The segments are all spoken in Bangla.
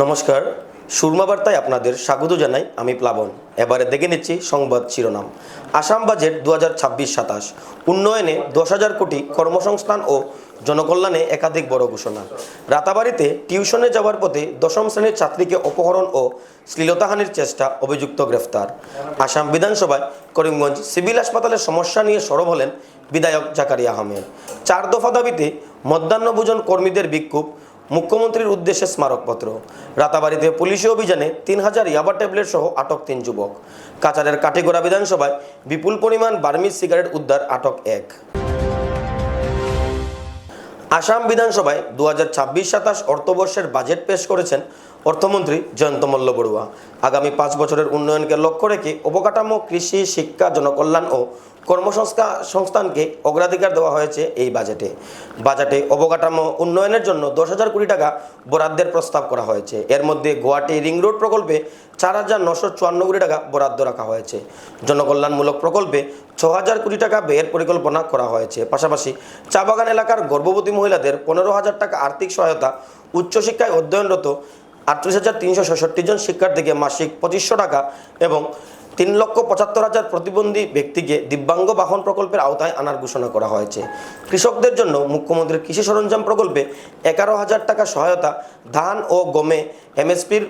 নমস্কার, সুরমা বার্তায় আপনাদের স্বাগত জানাই। আমি প্লাবন। এবারে দেখে নিচ্ছি সংবাদ শিরোনাম। আসাম বাজেট 2026-27, উন্নয়নে 10,000 কোটি, কর্মসংস্থান ও জনকল্যাণে একাধিক বড় ঘোষণা। রাতাবাড়িতে টিউশনে যাওয়ার পথে 10ম শ্রেণীর ছাত্রীকে অপহরণ ও শ্লীলতাহানির চেষ্টা, অভিযুক্ত গ্রেফতার। আসাম বিধানসভায় করিমগঞ্জ সিভিল হাসপাতালের সমস্যা নিয়ে সরব হলেন বিধায়ক জাকারিয়া আহমেদ। 4 দফা দাবিতে মধ্যাহ্নভোজন কর্মীদের বিক্ষোভ, মুখ্যমন্ত্রীর উদ্দেশ্যে স্মারকপত্র। রাতাবাড়িতে পুলিশি অভিযানে 3000 ইয়াবা ট্যাবলেট সহ আটক 3 যুবক। কাছাড়ের কাঠিগড়া বিধানসভায় বিপুল পরিমাণ বার্মিজ সিগারেট উদ্ধার, আটক 1। আসাম বিধানসভায় 2026-27 অর্থবর্ষের বাজেট পেশ করেছেন অর্থমন্ত্রী জয়ন্ত মল্ল বড়ুয়া। আগামী 5 বছরের উন্নয়নকে লক্ষ্য রেখে অবকাঠামো, কৃষি, শিক্ষা, জনকল্যাণ ও কর্মসংস্থানকে অগ্রাধিকার দেওয়া হয়েছে এই বাজেটে অবকাঠামো উন্নয়নের জন্য 10,000 কোটি টাকা বরাদ্দের প্রস্তাব করা হয়েছে। এর মধ্যে গুয়াহাটি রিং রোড প্রকল্পে 4,954 কোটি টাকা বরাদ্দ রাখা হয়েছে। জনকল্যাণমূলক প্রকল্পে 6,000 কোটি টাকা ব্যয়ের পরিকল্পনা করা হয়েছে। পাশাপাশি চা বাগান এলাকার গর্ভবতী মহিলাদের 15,000 টাকা আর্থিক সহায়তা, উচ্চশিক্ষায় অধ্যয়নরত 38,366 জন শিক্ষার্থীকে মাসিক 2500 টাকা এবং 3,75,000 প্রতিবন্ধী ব্যক্তিকে দিব্যাঙ্গ বাহন প্রকল্পের আওতায় আনার ঘোষণা করা হয়েছে। কৃষকদের জন্য মুখ্যমন্ত্রীর কৃষি সরঞ্জাম প্রকল্পে 11,000 টাকা সহায়তা, ধান ও গমে এমএসপির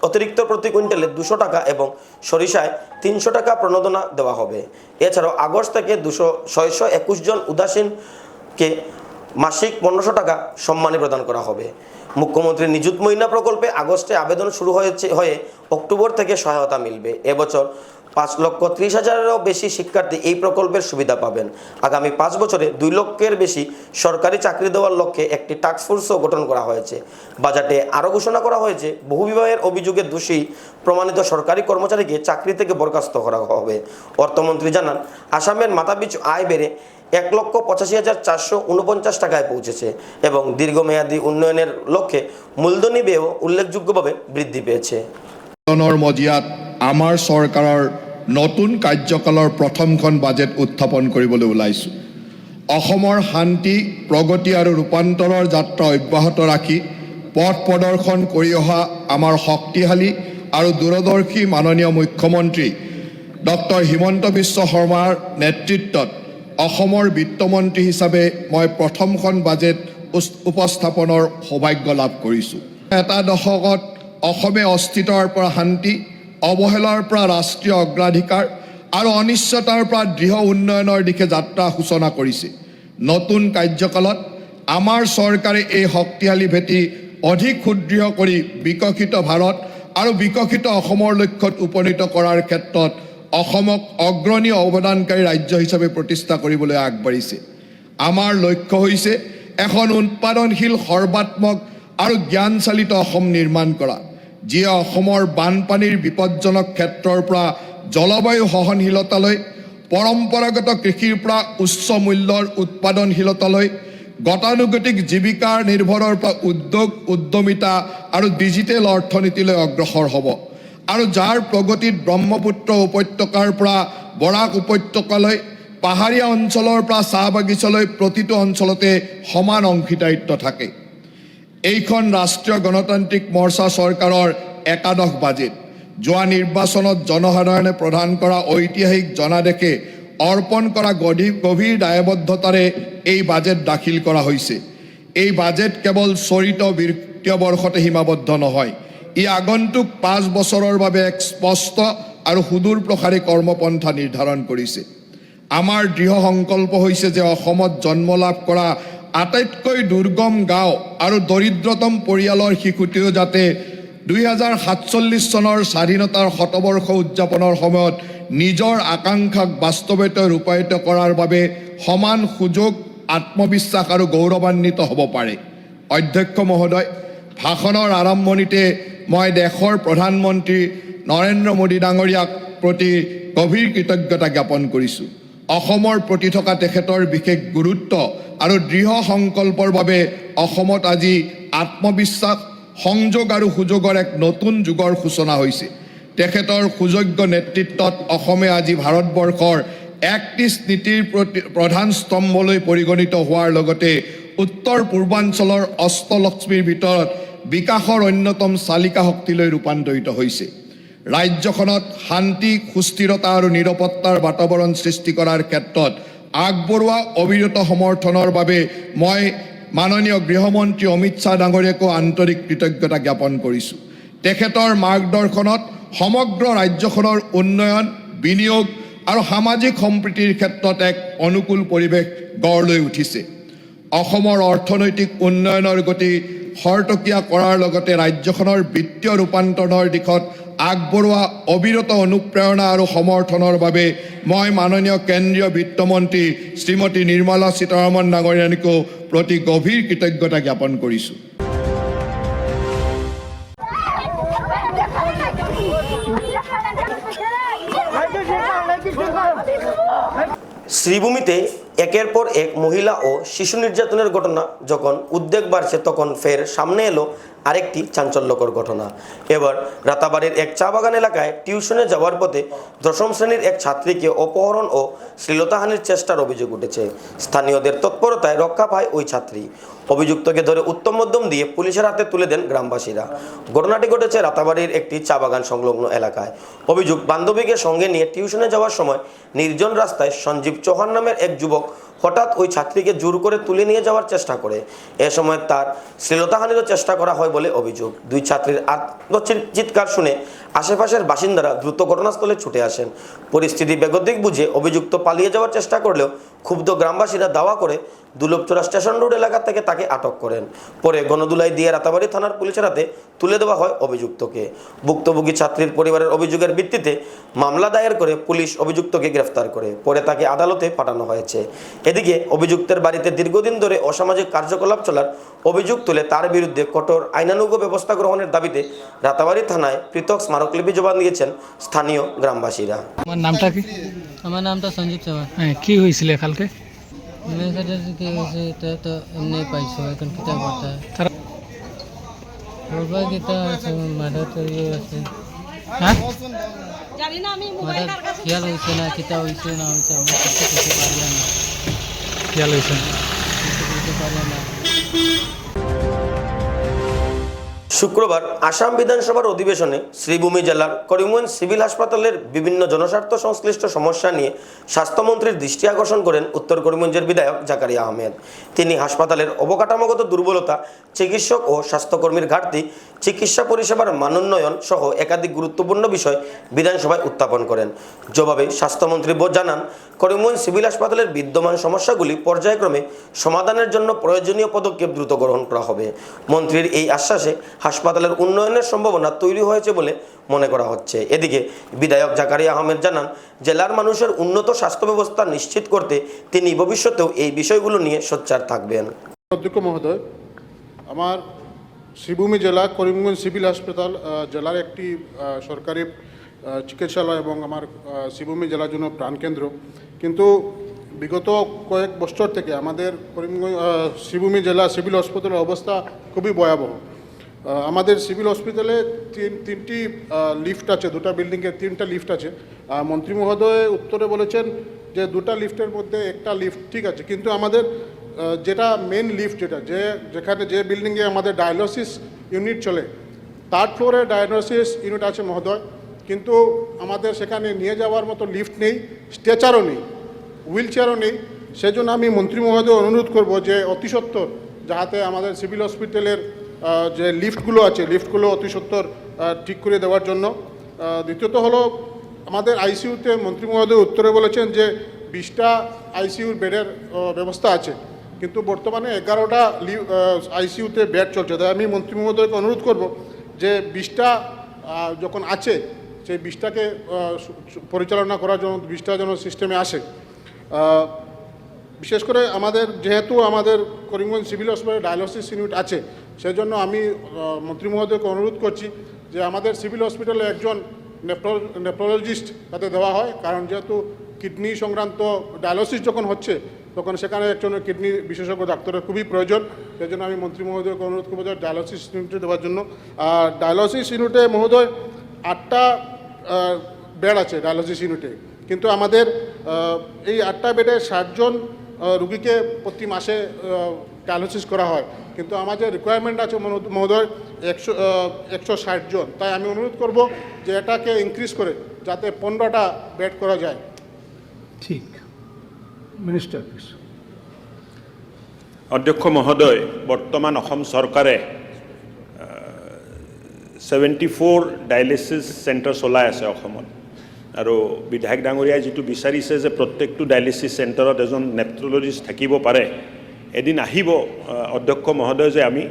অতিরিক্ত প্রতি কুইন্টালে 200 টাকা এবং সরিষায় 300 টাকা প্রণোদনা দেওয়া হবে। এছাড়াও আগস্ট থেকে 621 জন উদাসীনকে মাসিক 1500 টাকা সম্মানী প্রদান করা হবে। মুখ্যমন্ত্রী নিযুত মহিনা প্রকল্পে আগস্টে আবেদন শুরু হয়ে অক্টোবর থেকে সহায়তা মিলবে। এবছর 5,30,000-এরও বেশি শিক্ষার্থী এই প্রকল্পের সুবিধা পাবেন। আগামী 5 বছরে 2 লক্ষের বেশি সরকারি চাকরি দেওয়ার লক্ষ্যে একটি টাস্কফোর্সও গঠন করা হয়েছে। বাজেটে আরও ঘোষণা করা হয়েছে, বহুবিবাহের অভিযোগে দোষী প্রমাণিত সরকারি কর্মচারীকে চাকরি থেকে বরখাস্ত করা হবে। অর্থমন্ত্রী জানান, আসামের মাথাপিছু আয় বেড়ে 1,85,449 টাকায় পৌঁছেছে এবং দীর্ঘমেয়াদী উন্নয়নের লক্ষ্যে মূলধনী ব্যয়ও উল্লেখযোগ্যভাৱে বৃদ্ধি পেয়েছে। মজিয়াত আমাৰ চৰকাৰৰ নতুন কাৰ্যকালৰ প্ৰথমখন বাজেট উত্থাপন কৰিবলৈ ওলাইছোঁ। অসমৰ শান্তি, প্ৰগতি আৰু ৰূপান্তৰৰ যাত্ৰা অব্যাহত ৰাখি পথ প্ৰদৰ্শন কৰি অহা আমাৰ শক্তিশালী আৰু দূৰদৰ্শী মাননীয় মুখ্যমন্ত্ৰী ডক্টৰ হিমন্ত বিশ্ব শৰ্মাৰ নেতৃত্বত অসমৰ বিত্তমন্ত্ৰী হিচাপে মই প্ৰথমখন বাজেট উপস্থাপনৰ সৌভাগ্য লাভ কৰিছোঁ। এটা দশকত অসমে অস্তিত্বৰ পৰা শান্তি, অৱহেলাৰ পৰা ৰাষ্ট্ৰীয় অগ্ৰাধিকাৰ আৰু অনিশ্চয়তাৰ পৰা দৃঢ় উন্নয়নৰ দিশে যাত্ৰা সূচনা কৰিছে। নতুন কাৰ্যকালত আমাৰ চৰকাৰে এই শক্তিশালী ভেটি অধিক সুদৃঢ় কৰি বিকশিত ভাৰত আৰু বিকশিত অসমৰ লক্ষ্যত উপনীত কৰাৰ ক্ষেত্ৰত অসমক অগ্ৰণী অৱদানকাৰী ৰাজ্য হিচাপে প্ৰতিষ্ঠা কৰিবলৈ আগবাঢ়িছে। আমাৰ লক্ষ্য হৈছে এখন উৎপাদনশীল, সৰ্বাত্মক আৰু জ্ঞানচালিত অসম নিৰ্মাণ কৰা, যিয়ে অসমৰ বানপানীৰ বিপদজনক ক্ষেত্ৰৰ পৰা জলবায়ু সহনশীলতালৈ, পৰম্পৰাগত কৃষিৰ পৰা উচ্চ মূল্যৰ উৎপাদনশীলতালৈ, গতানুগতিক জীৱিকাৰ নিৰ্ভৰৰ পৰা উদ্যোগ, উদ্যমিতা আৰু ডিজিটেল অৰ্থনীতিলৈ অগ্ৰসৰ হ'ব আৰু যাৰ প্ৰগতিত ব্ৰহ্মপুত্ৰ উপত্যকাৰ পৰা বৰাক উপত্যকালৈ, পাহাৰীয়া অঞ্চলৰ পৰা চাহ বাগিচালৈ প্ৰতিটো অঞ্চলতে সমান অংশীদাৰিত্ব থাকে। এইখন ৰাষ্ট্ৰীয় গণতান্ত্ৰিক মৰ্চা চৰকাৰৰ একাদশ বাজেট। যোৱা নিৰ্বাচনত জনসাধাৰণে প্ৰদান কৰা ঐতিহাসিক জনাদেশে অৰ্পণ কৰা গভীৰ দায়বদ্ধতাৰে এই বাজেট দাখিল কৰা হৈছে। এই বাজেট কেৱল চলিত বিত্তীয় বৰ্ষতে সীমাবদ্ধ নহয়, ই আগন্তুক 5 বছৰৰ বাবে এক স্পষ্ট আৰু সুদূৰ প্ৰসাৰী কৰ্মপন্থা নিৰ্ধাৰণ কৰিছে। আমাৰ দৃঢ় সংকল্প হৈছে যে অসমত জন্ম লাভ কৰা আটাইতকৈ দুৰ্গম গাঁও আৰু দৰিদ্ৰতম পৰিয়ালৰ শিশুটিও যাতে 2047 চনৰ স্বাধীনতাৰ শতবৰ্ষ উদযাপনৰ সময়ত নিজৰ আকাংক্ষাক বাস্তৱতে ৰূপায়িত কৰাৰ বাবে সমান সুযোগ, আত্মবিশ্বাস আৰু গৌৰৱান্বিত হ'ব পাৰে। অধ্যক্ষ মহোদয়, ভাষণৰ আৰম্ভণিতে মই দেশৰ প্ৰধানমন্ত্ৰী নৰেন্দ্ৰ মোদী ডাঙৰীয়াক প্ৰতি গভীৰ কৃতজ্ঞতা জ্ঞাপন কৰিছোঁ। অসমৰ প্ৰতি থকা তেখেতৰ বিশেষ গুৰুত্ব আৰু দৃঢ় সংকল্পৰ বাবে অসমত আজি আত্মবিশ্বাস, সংযোগ আৰু সুযোগৰ এক নতুন যুগৰ সূচনা হৈছে। তেখেতৰ সুযোগ্য নেতৃত্বত অসমে আজি ভাৰতবৰ্ষৰ 31 নীতিৰ প্ৰধান স্তম্ভলৈ পৰিগণিত হোৱাৰ লগতে উত্তৰ পূৰ্বাঞ্চলৰ অষ্টলক্ষ্মীৰ ভিতৰত বিকাশৰ অন্যতম চালিকা শক্তিলৈ ৰূপান্তৰিত হৈছে। ৰাজ্যখনত শান্তি, সুস্থিৰতা আৰু নিৰাপত্তাৰ বাতাবৰণ সৃষ্টি কৰাৰ ক্ষেত্ৰত আগবঢ়োৱা অবিৰত সমৰ্থনৰ বাবে মই মাননীয় গৃহমন্ত্ৰী অমিত শ্বাহ ডাঙৰীয়াকো আন্তৰিক কৃতজ্ঞতা জ্ঞাপন কৰিছোঁ। তেখেতৰ মাৰ্গদৰ্শনত সমগ্ৰ ৰাজ্যখনৰ উন্নয়ন, বিনিয়োগ আৰু সামাজিক সম্প্ৰীতিৰ ক্ষেত্ৰত এক অনুকূল পৰিৱেশ গঢ় লৈ উঠিছে। অসমৰ অৰ্থনৈতিক উন্নয়নৰ গতি খৰতকীয়া কৰাৰ লগতে ৰাজ্যখনৰ বিত্তীয় ৰূপান্তৰণৰ দিশত আগবঢ়োৱা অবিৰত অনুপ্ৰেৰণা আৰু সমৰ্থনৰ বাবে মই মাননীয় কেন্দ্ৰীয় বিত্তমন্ত্ৰী শ্ৰীমতী নিৰ্মলা সীতাৰমণ ডাঙৰীয়ানীকো প্ৰতি গভীৰ কৃতজ্ঞতা জ্ঞাপন কৰিছোঁ। শ্রীভূমিতে একের পর এক মহিলা ও শিশু নির্যাতনের ঘটনা যখন উদ্বেগ বাড়ছে, তখন ফের সামনে এলো আরেকটি চাঞ্চল্যকর ঘটনা। এবার রাতাবাড়ির এক চা বাগান এলাকায় টিউশনে যাওয়ার পথে দশম শ্রেণীর এক ছাত্রীকে অপহরণ ও শ্লীলতাহানির চেষ্টার অভিযোগ উঠেছে। স্থানীয়দের তৎপরতায় রক্ষা পায় ওই ছাত্রী। অভিযুক্তকে ধরে উত্তম মধ্যম দিয়ে পুলিশের হাতে তুলে দেন গ্রামবাসীরা। ঘটনাটি ঘটেছে রাতাবাড়ির একটি চা বাগান সংলগ্ন এলাকায়। অভিযোগ, বান্ধবীকে সঙ্গে নিয়ে টিউশনে যাওয়ার সময় নির্জন রাস্তায় সঞ্জীব চৌহান নামের এক যুবক হঠাৎ ওই ছাত্রীকে জোর করে তুলে নিয়ে যাওয়ার চেষ্টা করে। এ সময় তার শ্লীলতাহানিরও চেষ্টা করা হয় বলে অভিযোগ। দুই ছাত্রীর চিৎকার শুনে আশেপাশের বাসিন্দারা দ্রুত ঘটনাস্থলে ছুটে আসেন। পরিস্থিতি বেগতিক বুঝে অভিযুক্ত পালিয়ে যাওয়ার চেষ্টা করলেও ক্ষুব্ধ গ্রামবাসীরা দাওয়া করে দুলভচূড়া স্টেশন রোড এলাকা থেকে তাকে আটক করেন। পরে গণদুলাই দিয়ে রাতাবাড়ি থানার পুলিশের হাতে তুলে দেওয়া হয় অভিযুক্তকে। ভুক্তভোগী ছাত্রীর পরিবারের অভিযোগের ভিত্তিতে মামলা দায়ের করে পুলিশ অভিযুক্তকে গ্রেফতার করে। পরে তাকে আদালতে পাঠানো হয়েছে। এদিকে অভিযুক্তের বাড়িতে দীর্ঘদিন ধরে অসামাজিক কার্যকলাপ চলার অভিযোগ তুলে তার বিরুদ্ধে কঠোর আইনানুগ ব্যবস্থা গ্রহণের দাবিতে রাতাবাড়ি থানায় পৃথক স্মারকলিপি জমা দিয়েছেন স্থানীয় গ্রামবাসীরা। আমার নামটা কি? আমার নামটা সঞ্জীব চৌহান। হ্যাঁ, কি হয়েছিল কালকে? মেয়েটার কি হয়েছে এটা তো এমনি পাইছো, এখন কিতা করতে তারা বলবা কিতা আছে, মার্ডার তৈরি আছে, হ্যাঁ মার্ডার খেয়াল হয়েছে না, কিতা হয়েছে না হয়েছে আমি কিছু করতে পারলাম না, খেয়াল হয়েছে? কিছু করতে পারলাম না। শুক্রবার আসাম বিধানসভার অধিবেশনে শ্রীভূমি জেলার করিমগঞ্জ সিভিল হাসপাতালের বিভিন্ন জনস্বার্থ সংশ্লিষ্ট সমস্যা নিয়ে স্বাস্থ্যমন্ত্রীর দৃষ্টি আকর্ষণ করেন উত্তর করিমগঞ্জের বিধায়ক জাকারিয়া আহমেদ। তিনি হাসপাতালের অবকাঠামোগত দুর্বলতা, চিকিৎসক ও স্বাস্থ্যকর্মীর ঘাটতি, চিকিৎসা পরিষেবার মানোন্নয়ন সহ একাধিক গুরুত্বপূর্ণ বিষয় বিধানসভায় উত্থাপন করেন। জবাবে স্বাস্থ্যমন্ত্রী জানান, করিমগঞ্জ সিভিল হাসপাতালের বিদ্যমান সমস্যাগুলি পর্যায়ক্রমে সমাধানের জন্য প্রয়োজনীয় পদক্ষেপ দ্রুত গ্রহণ করা হবে। মন্ত্রীর এই আশ্বাসে হাসপাতালের উন্নয়নের সম্ভাবনা তৈরি হয়েছে বলে মনে করা হচ্ছে। এদিকে বিধায়ক জাকারিয়া আহমেদ জানান, জেলার মানুষের উন্নত স্বাস্থ্য ব্যবস্থা নিশ্চিত করতে তিনি ভবিষ্যতেও এই বিষয়গুলো নিয়ে সোচ্চার থাকবেন। অধ্যক্ষ মহোদয়, আমার শ্রীভূমি জেলা করিমগঞ্জ সিভিল হাসপাতাল জেলার একটি সরকারি চিকিৎসালয় এবং আমার শ্রীভূমি জেলার জন্য প্রাণকেন্দ্র। কিন্তু বিগত কয়েক বছর থেকে আমাদের করিমগঞ্জ শ্রীভূমি জেলা সিভিল হসপিটালের অবস্থা খুবই ভয়াবহ। আমাদের সিভিল হসপিটালে তিনটি লিফট আছে, দুটা বিল্ডিংয়ে তিনটা লিফট আছে। মন্ত্রী মহোদয় উত্তরে বলেছেন যে দুটা লিফটের মধ্যে একটা লিফট ঠিক আছে, কিন্তু আমাদের যেটা মেন লিফট যেখানে যে বিল্ডিংয়ে আমাদের ডায়ালিসিস ইউনিট চলে, থার্ড ফ্লোরে ডায়ালিসিস ইউনিট আছে মহোদয়, কিন্তু আমাদের সেখানে নিয়ে যাওয়ার মতো লিফট নেই, স্ট্রেচারও নেই, হুইল চেয়ারও নেই। সেজন্য আমি মন্ত্রী মহোদয় অনুরোধ করব যে অতি সত্বর যাতে আমাদের সিভিল হসপিটালের যে লিফটগুলো আছে লিফটগুলো অতি সত্বর ঠিক করে দেওয়ার জন্য। দ্বিতীয়ত হলো আমাদের আইসিইউতে মন্ত্রী মহোদয় উত্তরে বলেছেন যে 20টা আইসিইউর বেডের ব্যবস্থা আছে, কিন্তু বর্তমানে 11টা আইসিইউতে বেড চলছে। তাই আমি মন্ত্রী মহোদয়কে অনুরোধ করব যে 20টা যখন আছে সেই 20টাকে পরিচালনা করার জন্য 20টা যেন সিস্টেমে আসে। বিশেষ করে আমাদের যেহেতু আমাদের করিমগঞ্জ সিভিল হসপিটালে ডায়ালিসিস ইউনিট আছে, সেজন্য আমি মন্ত্রী মহোদয়কে অনুরোধ করছি যে আমাদের সিভিল হসপিটালে একজন নেফ্রোলজিস্ট যাতে দেওয়া হয়, কারণ যেহেতু কিডনি সংক্রান্ত ডায়ালিসিস যখন হচ্ছে তখন সেখানে একজন কিডনি বিশেষজ্ঞ ডাক্তারের খুবই প্রয়োজন। সেই জন্য আমি মন্ত্রী মহোদয়কে অনুরোধ করবো যে ডায়ালিসিস ইউনিটে দেওয়ার জন্য। আর ডায়ালিসিস ইউনিটে মহোদয় 8টা বেড আছে ডায়ালিসিস ইউনিটে, কিন্তু আমাদের এই 8টা বেডে 60 জন রুগীকে প্রতি মাসে ডায়ালিসিস করা হয়, কিন্তু আমার যে রিকোয়ারমেন্ট আছে মহোদয় 160 জন। তাই আমি অনুরোধ করব যে এটাকে ইনক্রিজ করে যাতে 15টা বেড করা যায়। ঠিক মিনিস্টার প্লিজ। অধ্যক্ষ মহোদয়, বৰ্তমান অসম চৰকাৰে 74 ডায়ালিচিছ চেণ্টাৰ চলাই আছে অসমত, আৰু বিধায়ক ডাঙৰীয়াই যিটো বিচাৰিছে যে প্ৰত্যেকটো ডায়ালিচিছ চেণ্টাৰত এজন নেফ্ৰলজিষ্ট থাকিব পাৰে, এদিন আহিব অধ্যক্ষ মহোদয় যে আমি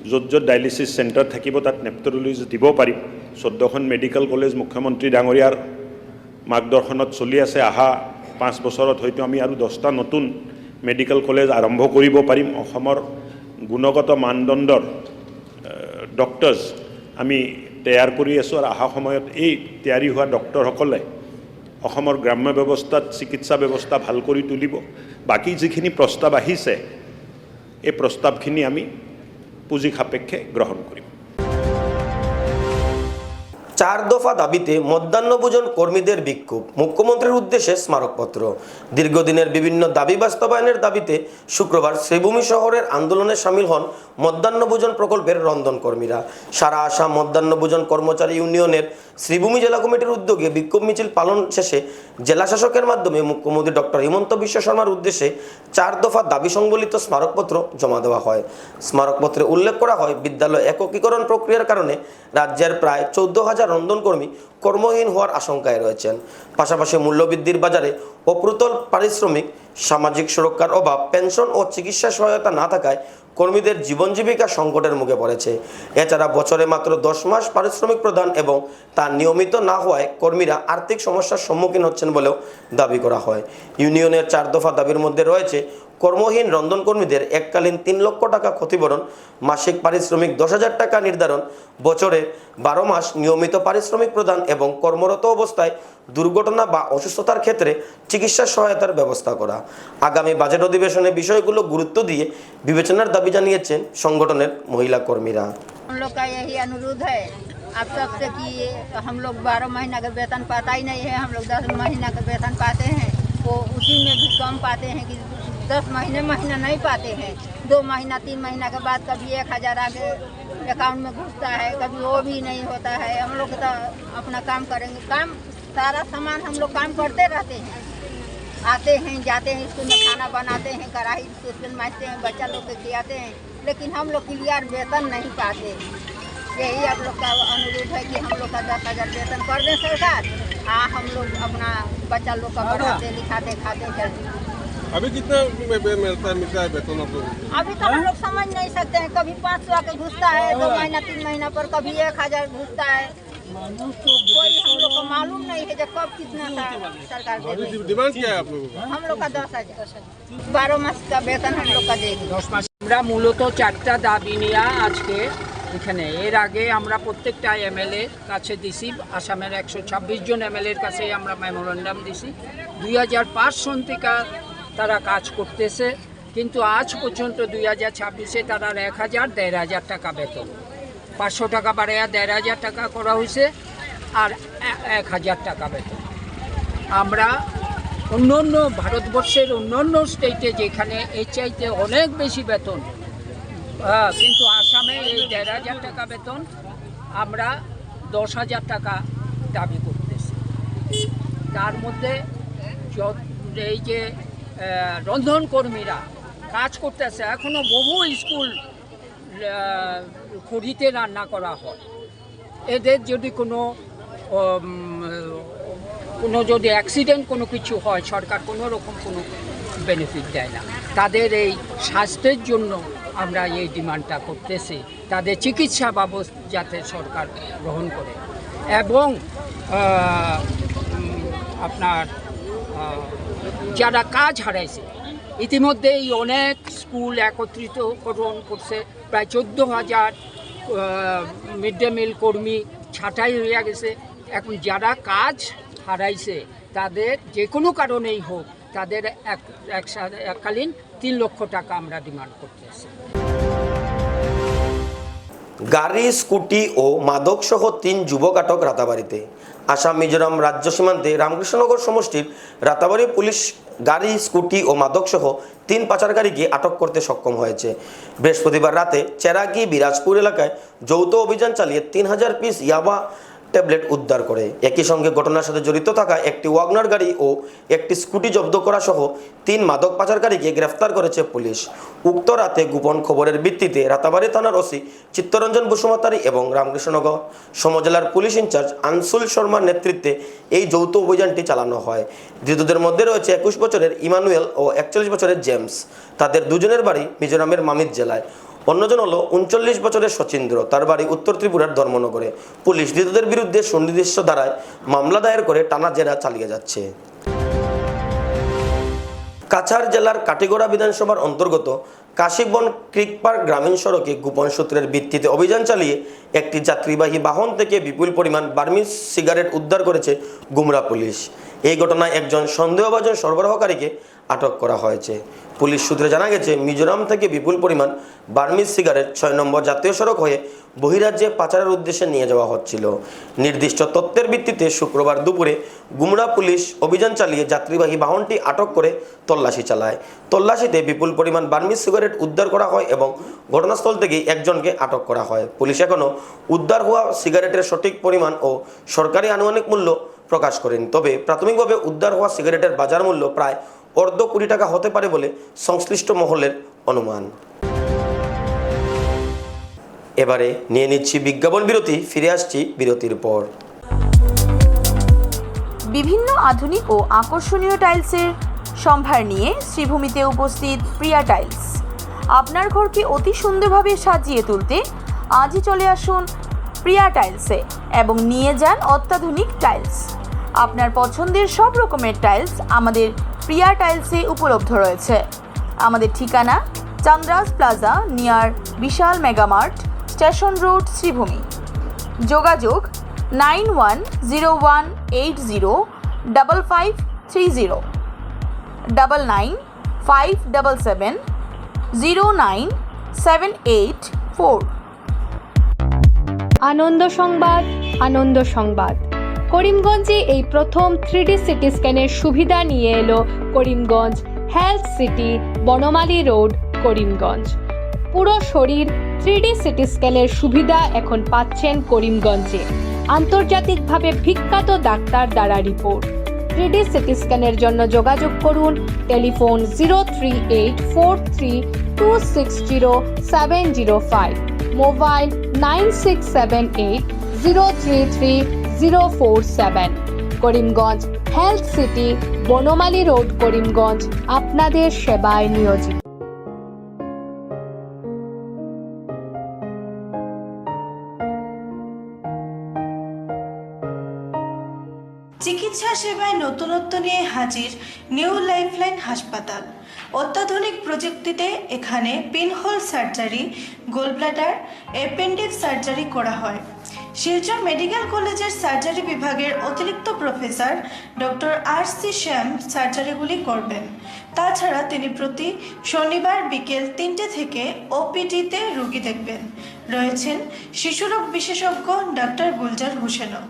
য'ত য'ত ডায়ালিচিছ চেণ্টাৰ থাকিব তাত নেফ্ৰলজিষ্ট দিব পাৰিম। 14খন মেডিকেল কলেজ মুখ্যমন্ত্ৰী ডাঙৰীয়াৰ মাৰ্গদৰ্শনত চলি আছে। অহা 5 বছৰত হয়তো আমি আৰু 10টা নতুন মেডিকেল কলেজ আৰম্ভ কৰিব পাৰিম। অসমৰ গুণগত মানদণ্ডৰ ডক্টৰ্ছ আমি তৈয়াৰ কৰি আছোঁ, আৰু অহা সময়ত এই তৈয়াৰী হোৱা ডক্টৰসকলে অসমৰ গ্ৰাম্য ব্যৱস্থাত চিকিৎসা ব্যৱস্থা ভাল কৰি তুলিব। বাকী যিখিনি প্ৰস্তাৱ আহিছে এই প্ৰস্তাৱখিনি আমি পুঁজি সাপেক্ষে গ্ৰহণ কৰিম। 4 দফা দাবিতে মধ্যাহ্নভোজন কর্মীদের বিক্ষোভ, মুখ্যমন্ত্রীর উদ্দেশ্যে স্মারকপত্র। দীর্ঘদিনের বিভিন্ন দাবি বাস্তবায়নের দাবিতে শুক্রবার শ্রীভূমি শহরের আন্দোলনে সামিল হন মধ্যাহ্নভোজন প্রকল্পের রন্ধন কর্মীরা। সারা আসাম মধ্যাহ্নভোজন কর্মচারী ইউনিয়নের শ্রীভূমি জেলা কমিটির উদ্যোগে বিক্ষোভ মিছিল পালন শেষে জেলা শাসকের মাধ্যমে মুখ্যমন্ত্রী ডক্টর হিমন্ত বিশ্ব শর্মার উদ্দেশ্যে 4 দফা দাবি সংবলিত স্মারকপত্র জমা দেওয়া হয়। স্মারকপত্রে উল্লেখ করা হয়, বিদ্যালয় একীকরণ প্রক্রিয়ার কারণে রাজ্যের প্রায় 14,000 রন্ধনকর্মী কর্মহীন হওয়ার আশঙ্কায় রয়েছেন। পাশাপাশি মূল্যবৃদ্ধির বাজারে অপ্রতুল পারিশ্রমিক, সামাজিক সুরক্ষার অভাব, পেনশন ও চিকিৎসা সহায়তা না থাকায় কর্মীদের জীবন জীবিকা সংকটের মুখে পড়েছে। এছাড়া বছরে মাত্র 10 মাস পারিশ্রমিক প্রদান এবং তা নিয়মিত না হওয়ায় কর্মীরা আর্থিক সমস্যার সম্মুখীন হচ্ছেন বলেও দাবি করা হয়। ইউনিয়নের 4 দফা দাবির মধ্যে রয়েছে কর্মহীন রন্ধনকর্মীদের এককালীন 3 লক্ষ টাকা ক্ষতিপূরণ, মাসিক পারিশ্রমিক 10,000 টাকা নির্ধারণ, বছরে 12 মাস নিয়মিত পারিশ্রমিক প্রদান এবং কর্মরত অবস্থায় দুর্ঘটনা বা অসুস্থতার ক্ষেত্রে চিকিৎসা সহায়তার ব্যবস্থা করা। আগামী বাজেট অধিবেশনে বিষয়গুলো গুরুত্ব দিয়ে বিবেচনার দাবি জানিয়েছেন সংগঠনের মহিলা কর্মীরা। हम लोग का यही अनुरोध है आप सबसे कि हम लोग 12 महीना का वेतन पाता ही नहीं है। हम लोग 10 महीना का वेतन पाते हैं, वो उसी में भी कम पाते हैं कि 10 महीना नहीं पाते हैं। 2 महीना 3 महीना के बाद कभी 1,000 आगे अकाउंट में घुसता है, कभी वो भी नहीं होता है। हम लोग तो अपना काम करेंगे, काम सारा सामान हम लोग काम करते रहते हैं, आते हैं जाते हैं, स्कूल में खाना बनाते हैं, कढ़ाई स्कूल माँजते हैं, बच्चा लोग को खिलाते हैं, लेकिन हम लोग क्लियर वेतन नहीं पाते। यही आप लोग का अनुरोध है कि हम लोग का 10,000 वेतन कर दें सरकार, हम लोग अपना बच्चा लोग का पढ़ाते लिखाते खाते चलते। अभी कितना मिलता है वेतन आप लोग? अभी तो हम लोग समझ नहीं सकते हैं, कभी 500 आके घुसता है 2 महीना 3 महीना पर, कभी 1,000 घुसता है। कोई हम लोग को मालूम नहीं है जब कब कितना सरकार दे अभी डिमांड क्या है आप लोगों का? हम लोग का 10,000 12 मास का वेतन हम लोग का देगी। আমরা মূলত 4টা দাবি নিয়ে আজকে এখানে। এর আগে আমরা প্রত্যেকটা এমএলএ কাছে দিছি, আসামের 126 জন এমএলএর কাছে আমরা মেমোরেন্ডাম দিছি। 2005 সন থেকে তারা কাজ করতেছে, কিন্তু আজ পর্যন্ত 2026-এ তারা 1,000-1,500 টাকা বেতন, 500 টাকা বাড়াইয়া 1,500 টাকা করা হয়েছে, আর 1,000 টাকা বেতন। আমরা অন্যান্য ভারতবর্ষের অন্যান্য স্টেটে যেখানে এর চাইতে অনেক বেশি বেতন, কিন্তু আসামে এই 1,500 টাকা বেতন, আমরা 10,000 টাকা দাবি করতেছি। তার মধ্যে এই যে রন্ধন কর্মীরা কাজ করতেছে, এখনও বহু স্কুল খড়িতে রান্না করা হয়। এদের যদি কোনো যদি অ্যাক্সিডেন্ট কোনো কিছু হয়, সরকার কোনো রকম কোনো বেনিফিট দেয় না। তাদের এই স্বাস্থ্যের জন্য আমরা এই ডিমান্ডটা করতেছি, তাদের চিকিৎসা ব্যবস্থা যাতে সরকার গ্রহণ করে। এবং আপনার যারা কাজ হারাইছে, ইতিমধ্যেই অনেক স্কুল একত্রিতকরণ করছে, প্রায় 14,000 মিড ডে মিল কর্মী ছাঁটাই হয়ে গেছে। এখন যারা কাজ হারাইছে তাদের যে কোনো কারণেই হোক, তাদের এককালীন 3 লক্ষ টাকা আমরা ডিমান্ড করতেছি। গাড়ি, স্কুটি ও মাদক সহ 3 যুবক আটক রাতাবাড়িতে। আসাম মিজোরাম রাজ্য সীমান্তে রামকৃষ্ণনগর সমষ্টির রাতাবাড়ি পুলিশ গাড়ি, স্কুটি ও মাদক সহ 3 পাচারকারীকে আটক করতে সক্ষম হয়েছে। বৃহস্পতিবার রাতে চেরাগি বিরাজপুর এলাকায় যৌথ অভিযান চালিয়ে 3000 পিস ইয়াবা ট্যাবলেট উদ্ধার করে। একই সঙ্গে ঘটনার সাথে জড়িত থাকা একটি ওয়াগনার গাড়ি ও একটি স্কুটি জব্দ করা সহ 3 মাদক পাচারকারীকে গ্রেফতার করেছে পুলিশ। উক্ত রাতে গোপন খবরের ভিত্তিতে রাতাবাড়ি থানার ওসি চিত্তরঞ্জন বসুমতারি এবং রামকৃষ্ণনগর সমজেলার পুলিশ ইনচার্জ আনসুল শর্মার নেতৃত্বে এই যৌথ অভিযানটি চালানো হয়। ধৃতদের মধ্যে রয়েছে 21 বছরের ইমানুয়েল ও 41 বছরের জেমস। তাদের দুজনের বাড়ি মিজোরামের মামিত জেলায়। অন্যজন হলো 39 বছরের শচীন্দ্র, তার বাড়ি উত্তর ত্রিপুরার ধর্মনগরে। পুলিশ ধৃতদের বিরুদ্ধে সুনির্দিষ্ট ধারায় মামলা দায়ের করে টানা জেরা চালিয়ে যাচ্ছে। কাছাড় জেলার কাটিগড়া বিধানসভার অন্তর্গত কাশীবন ক্রিক পার্ক গ্রামীণ সড়কে গোপন সূত্রের ভিত্তিতে অভিযান চালিয়ে একটি যাত্রীবাহী বাহন থেকে বিপুল পরিমাণ বার্মিজ সিগারেট উদ্ধার করেছে গুমরা পুলিশ। এই ঘটনায় একজন সন্দেহভাজন সরবরাহকারীকে আটক করা হয়েছে। পুলিশ সূত্রে জানা গেছে, মিজোরাম থেকে বিপুল পরিমাণ বার্মিজ সিগারেট 6 নম্বর জাতীয় সড়ক হয়ে বহিরাজ্যে পাচারের উদ্দেশ্যে নিয়ে যাওয়া হচ্ছিল। নির্দিষ্ট তথ্যের ভিত্তিতে শুক্রবার দুপুরে গুমরা পুলিশ অভিযান চালিয়ে যাত্রীবাহী বাহনটি আটক করে তল্লাশি চালায়। তল্লাশিতে বিপুল পরিমাণ বার্মিজ সিগারেট উদ্ধার করা হয় এবং ঘটনাস্থল থেকে একজনকে আটক করা হয়। পুলিশ এখনও উদ্ধার হওয়া সিগারেটের সঠিক পরিমাণ ও সরকারি আনুমানিক মূল্য প্রকাশ করেন। তবে প্রাথমিকভাবে উদ্ধার হওয়া সিগারেটের বাজার মূল্য প্রায় 1.5 কোটি টাকা হতে পারে বলে সংশ্লিষ্ট মহলের অনুমান। এবারে নিয়ে নিচ্ছি বিজ্ঞাপন বিরতি, ফিরে আসছি বিরতির পর। বিভিন্ন আধুনিক ও আকর্ষণীয় টাইলসের সম্ভার নিয়ে শ্রীভূমিতে উপস্থিত প্রিয়া টাইলস। আপনার ঘরকে অতি সুন্দরভাবে সাজিয়ে তুলতে আজই চলে আসুন প্রিয়া টাইলসে এবং নিয়ে যান অত্যাধুনিক টাইলস। আপনার পছন্দের সব রকমের টাইলস আমাদের প্রিয়া টাইলসে উপলব্ধ রয়েছে। আমাদের ঠিকানা চান্দ্রাস প্লাজা নিয়ার বিশাল মেগামার্ট, স্টেশন রোড, শ্রীভূমি। যোগাযোগ 9101805530 9957709784। আনন্দ সংবাদ, আনন্দ সংবাদ। করিমগঞ্জে এই প্রথম 3D সিটি স্ক্যানের সুবিধা নিয়ে এলো Karimganj health city, Banamali road, Karimganj. পুরো শরীর 3D সিটি স্ক্যানের সুবিধা এখন পাচ্ছেন করিমগঞ্জে। আন্তর্জাতিকভাবে বিখ্যাত ডাক্তার দ্বারা রিপোর্ট। 3D সিটি স্ক্যানের জন্য যোগাযোগ করুন telephone 038432600705, mobile 9678033047। Karimganj health city, Banamali road, Karimganj আপনাদের সেবায় নিয়োজিত। চিকিৎসা সেবায় নতুনত্ব নিয়ে হাজির নিউ লাইফলাইন হাসপাতাল। অত্যাধুনিক প্রযুক্তিতে এখানে pinhole surgery, gallbladder, appendix surgery করা হয়। শিলচর মেডিকেল কলেজের সার্জারি বিভাগের অতিরিক্ত প্রফেসর ডক্টর RC শ্যাম সার্জারিগুলি করবেন। তাছাড়া তিনি প্রতি শনিবার বিকেল 3টে থেকে OPD-তে রোগী দেখবেন। রয়েছেন শিশুরোগ বিশেষজ্ঞ ডক্টর গুলজার হোসেনও।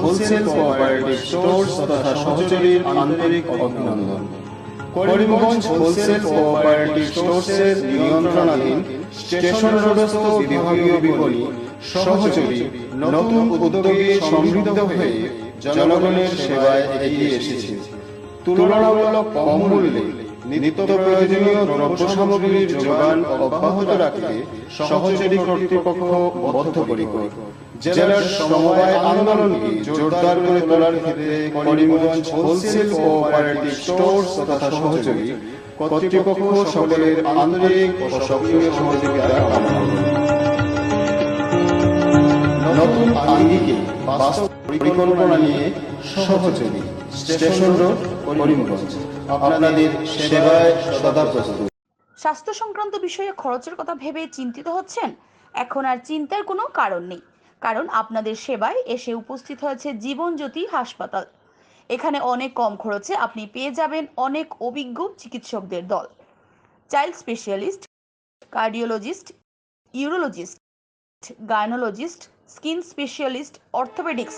হোলসেল কোঅপারেটিভ স্টোর্স তথা সহযোগীর আন্তরিক অভিনন্দন। করিমগঞ্জ হোলসেল কোঅপারেটিভ স্টোর্সের নিয়ন্ত্রণাধীন স্টেশন রোডস্থ বিভাগীয় বিপণী সহযোগী নতুন উদ্যোগে সমৃদ্ধ হয়ে জনগণের সেবায় এগিয়ে এসেছে। তুলনামূলক কম মূল্যে নিত্য প্রয়োজনীয় দ্রব্য সামগ্রীর যোগান অব্যাহত রাখতে সহযোগী কর্তৃপক্ষ বদ্ধপরিকর। জেলার সমবায় আন্দোলনকে জোরদার করে তোলার ক্ষেত্রে করিমগঞ্জ হোলসেল কোঅপারেটিভ স্টোর্স তথা সহযোগী কর্তৃপক্ষ সকলের আন্তরিক ও সক্রিয় সহযোগিতা কামনা করি। নতুন আঙ্গিকে বাস্তব পরিকল্পনা নিয়ে সহযোগী স্টেশন রোড, করিমগঞ্জ আপনাদের সেবায় সদা প্রস্তুত। স্বাস্থ্য সংক্রান্ত বিষয়ে খরচের কথা ভেবে চিন্তিত হচ্ছেন? এখন আর চিন্তার কোনো কারণ নেই, কারণ আপনাদের সেবায় এসে উপস্থিত হয়েছে জীবনজ্যোতি হাসপাতাল। এখানে অনেক কম খরচে আপনি পেয়ে যাবেন অনেক অভিজ্ঞ চিকিৎসকদের দল। Child specialist, cardiologist, urologist, gynaecologist, skin specialist, orthopaedics,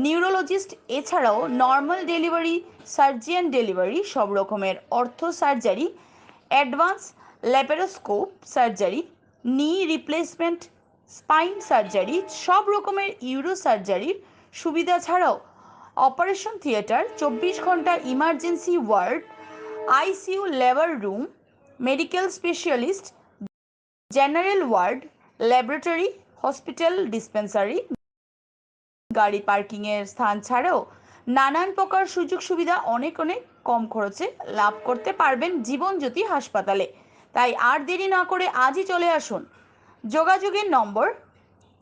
neurologist, এছাড়াও নর্মাল ডেলিভারি, সার্জিয়ান ডেলিভারি, সব রকমের ortho surgery, advanced laparoscope surgery, knee replacement, spine surgery, সব রকমের ইউরো সার্জারির সুবিধা ছাড়াও অপারেশন থিয়েটার, 24 ঘন্টা emergency ward, ICU labour room, medical specialist, general ward, laboratory, hospital dispensary, গাড়ি পার্কিংয়ের স্থান ছাড়াও নানান প্রকার সুযোগ সুবিধা অনেক কম খরচে লাভ করতে পারবেন জীবনজ্যোতি হাসপাতালে। তাই আর দেরি না করে আজই চলে আসুন। যোগাযোগের নম্বর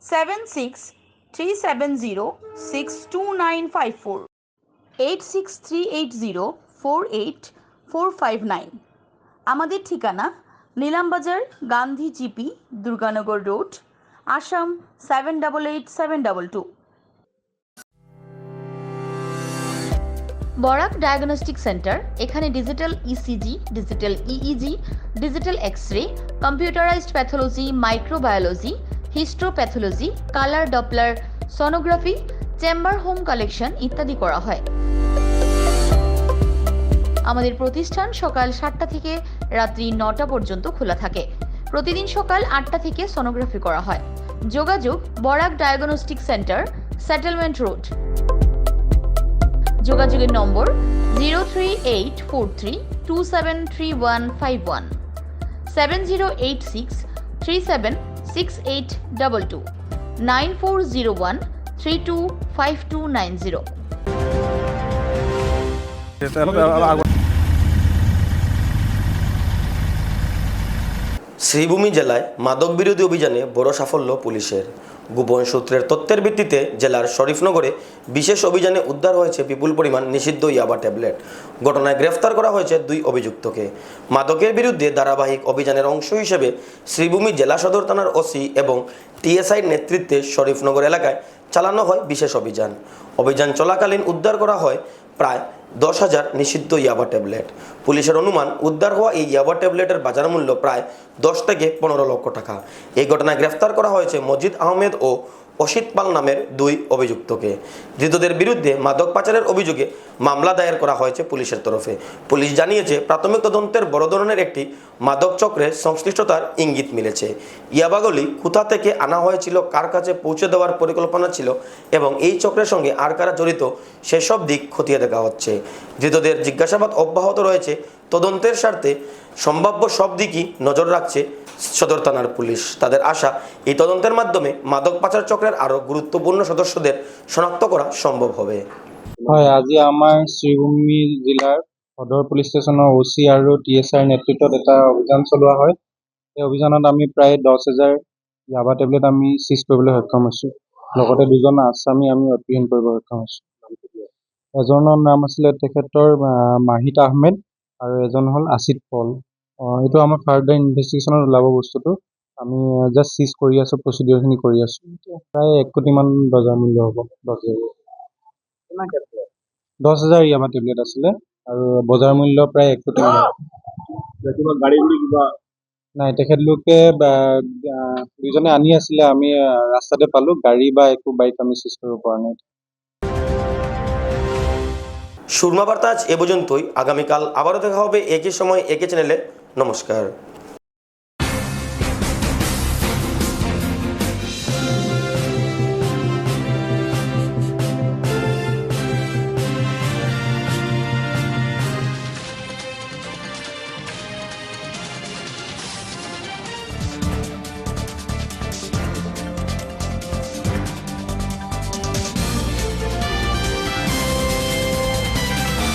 7637062954, 8638048459। আমাদের ঠিকানা Nilambazar, Gandhi GP, Durganagar road, Assam 788722। Barak diagnostic centre. এখানে digital ECG, digital EEG, digital X-ray, computerised pathology, microbiology, histopathology, colour Doppler sonography, chamber home collection ইত্যাদি করা হয়। আমাদের প্রতিষ্ঠান সকাল 7টা থেকে রাত্রি 9টা পর্যন্ত খোলা থাকে। প্রতিদিন সকাল 8টা থেকে সোনোগ্রাফি করা হয়। যোগাযোগ Barak diagnostic centre, settlement road. যোগাযোগের নম্বর 03843273151, 7086376822, 9401325290। শ্রীভূমি জেলায় মাদক বিরোধী অভিযানে বড় সাফল্য পুলিশের। গোপন সূত্রের তথ্যের ভিত্তিতে জেলার শরীফনগরে বিশেষ অভিযানে উদ্ধার হয়েছে বিপুল পরিমাণ নিষিদ্ধ ইয়াবা ট্যাবলেট। ঘটনায় গ্রেফতার করা হয়েছে 2 অভিযুক্তকে। মাদকের বিরুদ্ধে ধারাবাহিক অভিযানের অংশ হিসেবে শ্রীভূমি জেলা সদর থানার ওসি এবং টিএসআই নেতৃত্বে শরীফনগর এলাকায় চালানো হয় বিশেষ অভিযান। অভিযান চলাকালীন উদ্ধার করা হয় প্রায় 10,000 নিষিদ্ধ ইয়াবা ট্যাবলেট। পুলিশের অনুমান উদ্ধার হওয়া এই ইয়াবা ট্যাবলেটের বাজার মূল্য প্রায় 10 থেকে 15 লক্ষ টাকা। এই ঘটনায় গ্রেফতার করা হয়েছে মজিদ আহমেদ ও অসিত পাল নামের 2 অভিযুক্তকে। ধৃতদের বিরুদ্ধে মাদক পাচারের অভিযোগে মামলা দায়ের করা হয়েছে পুলিশের তরফে। পুলিশ জানিয়েছে প্রাথমিক তদন্তের বড় ধরনের একটি মাদক চক্রের সংশ্লিষ্টতার ইঙ্গিত মিলেছে। ইয়াবাগুলি কোথা থেকে আনা হয়েছিল, কার কাছে পৌঁছে দেওয়ার পরিকল্পনা ছিল এবং এই চক্রের সঙ্গে আর কারা জড়িত সেসব দিক খতিয়ে দেখা হচ্ছে। ধৃতদের জিজ্ঞাসাবাদ অব্যাহত রয়েছে। তদন্তের স্বার্থে সম্ভাব্য সব দিকই নজর রাখছে সদর থানার পুলিশ। তাদের আশা এই তদন্তের মাধ্যমে মাদক পাচার চক্রের আরও গুরুত্বপূর্ণ সদস্যদের শনাক্ত করা সম্ভৱ হবে। হয়, আজি আমাৰ শ্ৰীভূমি জিলাৰ সদৰ পুলিচ ষ্টেচনৰ OC আৰু TSR নেতৃত্বত এটা অভিযান চলোৱা হয়। এই অভিযানত আমি প্ৰায় 10,000 ইয়াবা টেবলেট আমি চিজ কৰিবলৈ সক্ষম হৈছোঁ। লগতে 2জন আছামী আমি অপহৰণ কৰিব সক্ষম হৈছোঁ। এজনৰ নাম আছিলে তেখেতৰ মাহিদ আহমেদ আৰু এজন হ'ল আসিত পল। এইটো আমাৰ ফাৰ্ডাৰ ইনভেষ্টিগেশ্যনত ওলাব বস্তুটো। আমি জাষ্ট চিজ কৰি আছোঁ, প্ৰচিডিঅ'ৰখিনি কৰি আছোঁ। প্ৰায় 1 কোটিমান বজাৰ মূল্য হ'ব। 10,000 ইয়াবা টেবলেট আছিলে আৰু বজাৰ মূল্য প্ৰায় 1 কোটি নাই। তেখেতলোকে 2জনে আনি আছিলে, আমি ৰাস্তাতে পালোঁ। গাড়ী বা একো বাইক আমি চিজ কৰিব পৰা নাই। সুরমা বার্তা আজ এ পর্যন্তই। আগামীকাল আবারও দেখা হবে একই সময় একই চ্যানেলে। নমস্কার।